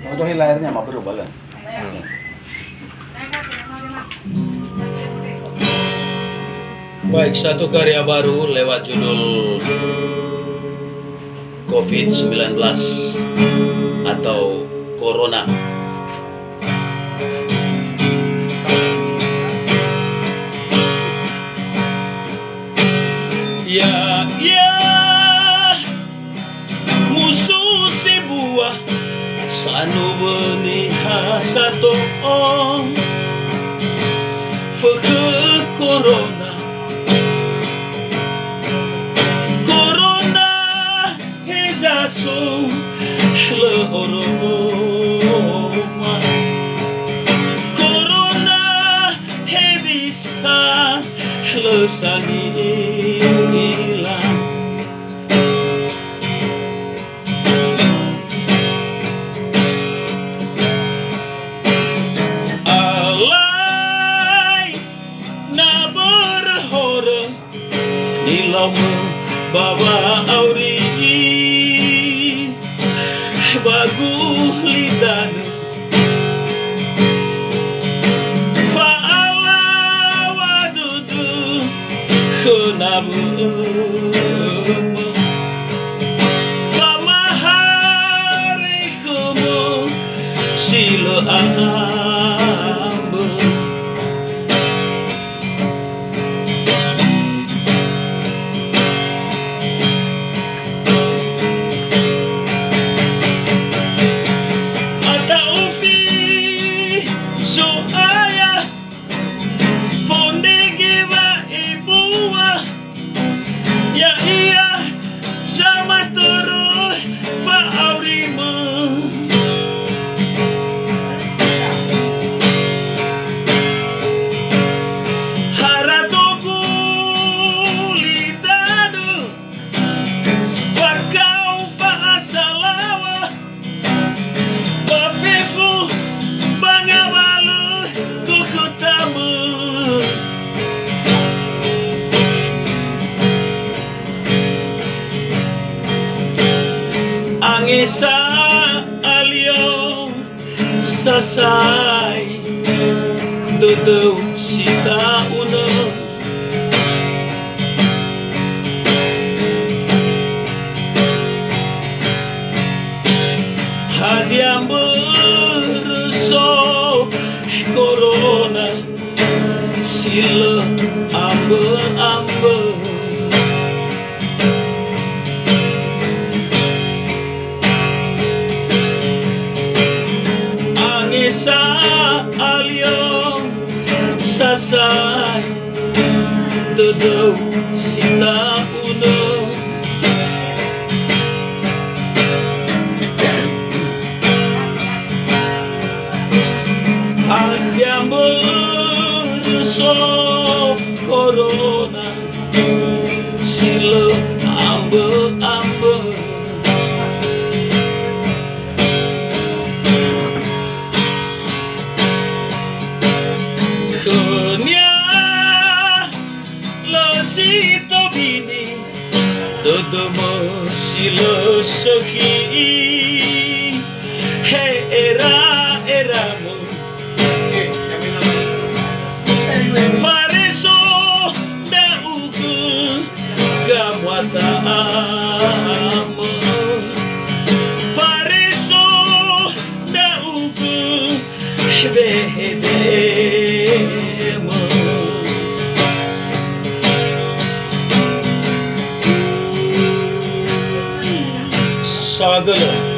Contohin layarnya mah bro, balen. Baik, satu karya baru lewat judul COVID-19 atau Corona. Ya, ya, musuh si buah sanu beniha satu on feke corona hezaso le oroma corona hebisa le sanila alai na berhora nilam bawa auri baguh lidan fa'ala wadudu khenabum famahari kemo sila ambe Angisa alio sasai tutu sita una hadiam berso corona sila ambe sa alio sasai tutu sita una hadiam berso corona sila ambe Kenya lo sito bini dodomo silo soki he eramu fareso da ugu gamwata amo fareso da ugu behede Sagala